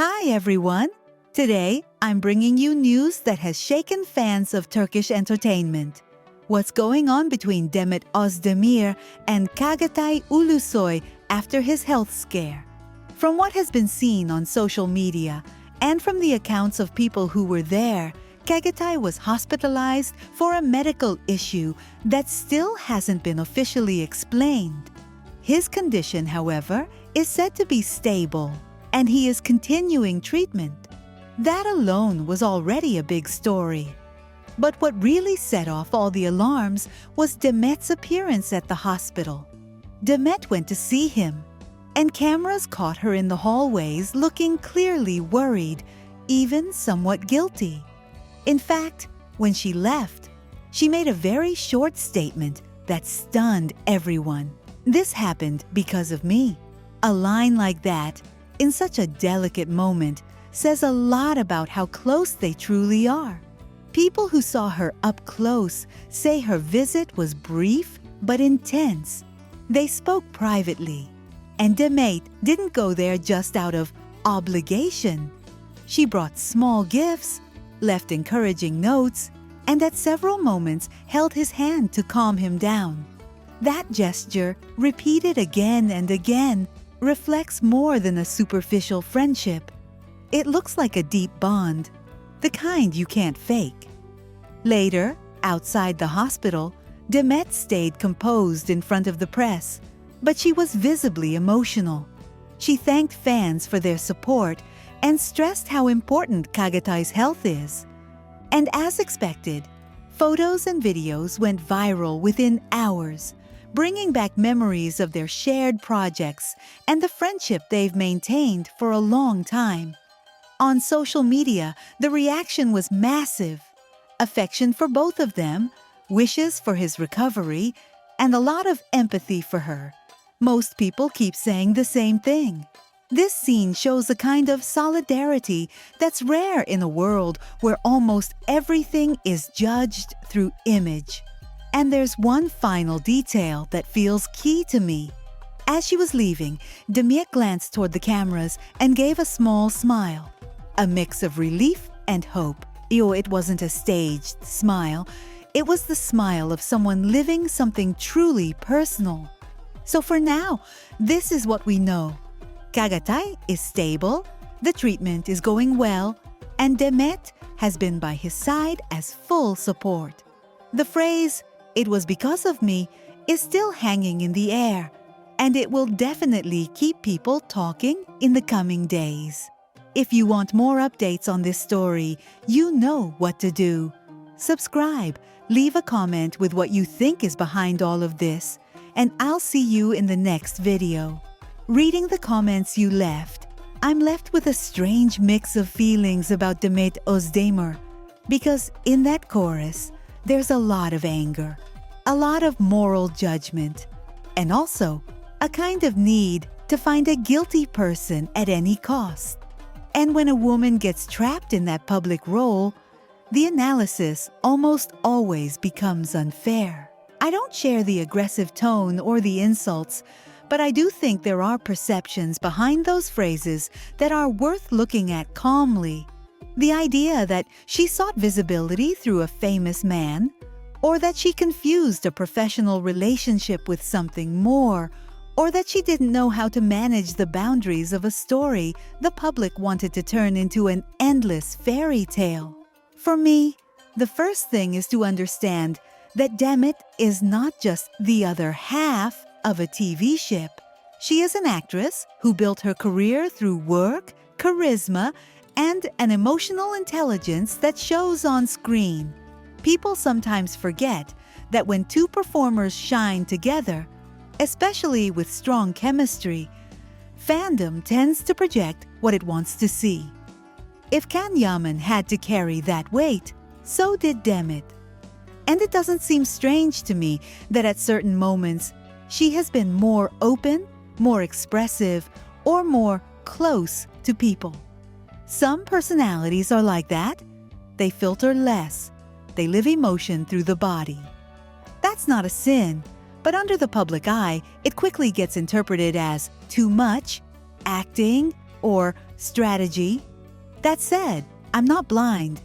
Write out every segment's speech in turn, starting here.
Hi everyone! Today, I'm bringing you news that has shaken fans of Turkish entertainment. What's going on between Demet Özdemir and Çağatay Ulusoy after his health scare? From what has been seen on social media and from the accounts of people who were there, Çağatay was hospitalized for a medical issue that still hasn't been officially explained. His condition, however, is said to be stable, and he is continuing treatment. That alone was already a big story. But what really set off all the alarms was Demet's appearance at the hospital. Demet went to see him, and cameras caught her in the hallways looking clearly worried, even somewhat guilty. In fact, when she left, she made a very short statement that stunned everyone. "This happened because of me." A line like that, in such a delicate moment, says a lot about how close they truly are. People who saw her up close say her visit was brief but intense. They spoke privately, and Demet didn't go there just out of obligation. She brought small gifts, left encouraging notes, and at several moments held his hand to calm him down. That gesture, repeated again and again, reflects more than a superficial friendship. It looks like a deep bond, the kind you can't fake. Later, outside the hospital, Demet stayed composed in front of the press, but she was visibly emotional. She thanked fans for their support and stressed how important Çağatay's health is. And as expected, photos and videos went viral within hours, bringing back memories of their shared projects and the friendship they've maintained for a long time. On social media, the reaction was massive. Affection for both of them, wishes for his recovery, and a lot of empathy for her. Most people keep saying the same thing. This scene shows a kind of solidarity that's rare in a world where almost everything is judged through image. And there's one final detail that feels key to me. As she was leaving, Demet glanced toward the cameras and gave a small smile. A mix of relief and hope. It wasn't a staged smile. It was the smile of someone living something truly personal. So for now, this is what we know. Çağatay is stable, the treatment is going well, and Demet has been by his side as full support. The phrase, "It was because of me," is still hanging in the air, and it will definitely keep people talking in the coming days. If you want more updates on this story, you know what to do. Subscribe, leave a comment with what you think is behind all of this, and I'll see you in the next video. Reading the comments you left, I'm left with a strange mix of feelings about Demet Özdemir, because in that chorus, there's a lot of anger, a lot of moral judgment, and also a kind of need to find a guilty person at any cost. And when a woman gets trapped in that public role, the analysis almost always becomes unfair. I don't share the aggressive tone or the insults, but I do think there are perceptions behind those phrases that are worth looking at calmly. The idea that she sought visibility through a famous man, or that she confused a professional relationship with something more, or that she didn't know how to manage the boundaries of a story the public wanted to turn into an endless fairy tale. For me, the first thing is to understand that Demet is not just the other half of a TV ship. She is an actress who built her career through work, charisma, and an emotional intelligence that shows on screen. People sometimes forget that when two performers shine together, especially with strong chemistry, fandom tends to project what it wants to see. If Can Yaman had to carry that weight, so did Demet. And it doesn't seem strange to me that at certain moments, she has been more open, more expressive, or more close to people. Some personalities are like that. They filter less. They live emotion through the body. That's not a sin, but under the public eye, it quickly gets interpreted as too much, acting, or strategy. That said, I'm not blind.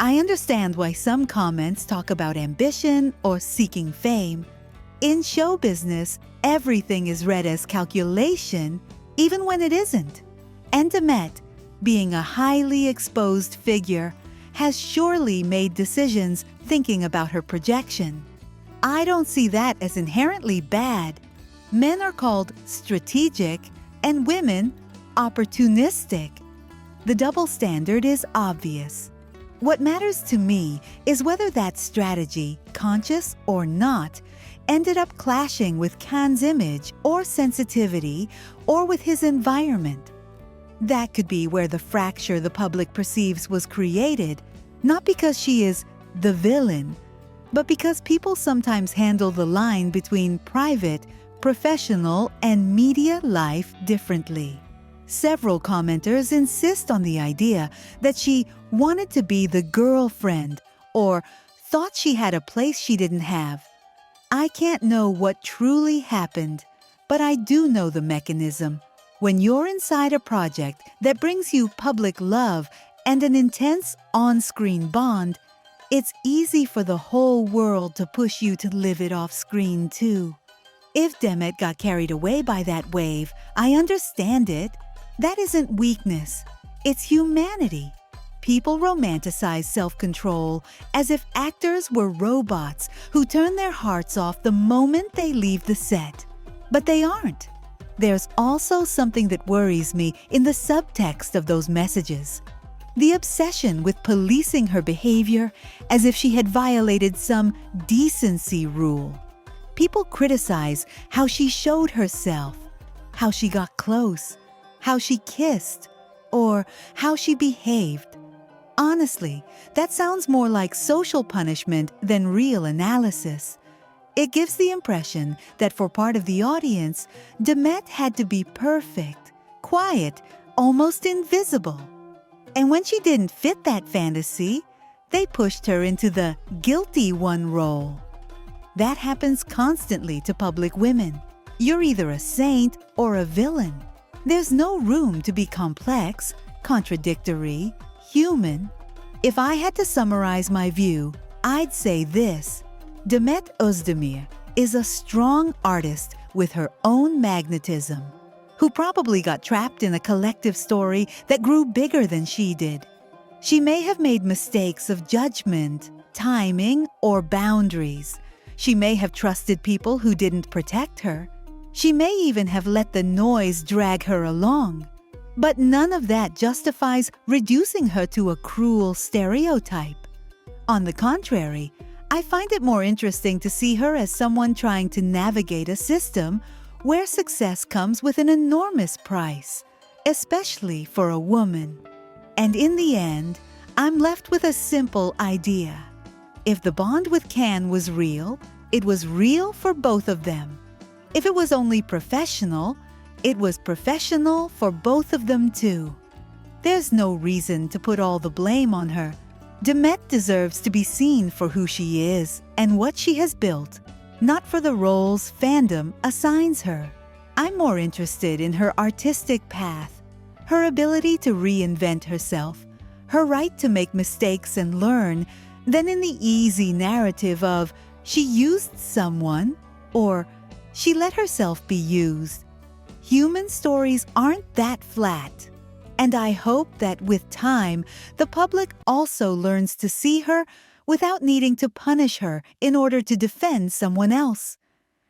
I understand why some comments talk about ambition or seeking fame. In show business, everything is read as calculation, even when it isn't. And Demet, being a highly exposed figure, has surely made decisions thinking about her projection. I don't see that as inherently bad. Men are called strategic and women opportunistic. The double standard is obvious. What matters to me is whether that strategy, conscious or not, ended up clashing with Khan's image or sensitivity or with his environment. That could be where the fracture the public perceives was created, not because she is the villain, but because people sometimes handle the line between private, professional, and media life differently. Several commenters insist on the idea that she wanted to be the girlfriend or thought she had a place she didn't have. I can't know what truly happened, but I do know the mechanism. When you're inside a project that brings you public love and an intense on-screen bond, it's easy for the whole world to push you to live it off-screen too. If Demet got carried away by that wave, I understand it. That isn't weakness, it's humanity. People romanticize self-control as if actors were robots who turn their hearts off the moment they leave the set. But they aren't. There's also something that worries me in the subtext of those messages. The obsession with policing her behavior as if she had violated some decency rule. People criticize how she showed herself, how she got close, how she kissed, or how she behaved. Honestly, that sounds more like social punishment than real analysis. It gives the impression that for part of the audience, Demet had to be perfect, quiet, almost invisible. And when she didn't fit that fantasy, they pushed her into the guilty one role. That happens constantly to public women. You're either a saint or a villain. There's no room to be complex, contradictory, human. If I had to summarize my view, I'd say this. Demet Özdemir is a strong artist with her own magnetism, who probably got trapped in a collective story that grew bigger than she did. She may have made mistakes of judgment, timing, or boundaries. She may have trusted people who didn't protect her. She may even have let the noise drag her along. But none of that justifies reducing her to a cruel stereotype. On the contrary, I find it more interesting to see her as someone trying to navigate a system where success comes with an enormous price, especially for a woman. And in the end, I'm left with a simple idea. If the bond with Khan was real, it was real for both of them. If it was only professional, it was professional for both of them too. There's no reason to put all the blame on her. Demet deserves to be seen for who she is and what she has built, not for the roles fandom assigns her. I'm more interested in her artistic path, her ability to reinvent herself, her right to make mistakes and learn, than in the easy narrative of she used someone or she let herself be used. Human stories aren't that flat. And I hope that with time, the public also learns to see her without needing to punish her in order to defend someone else.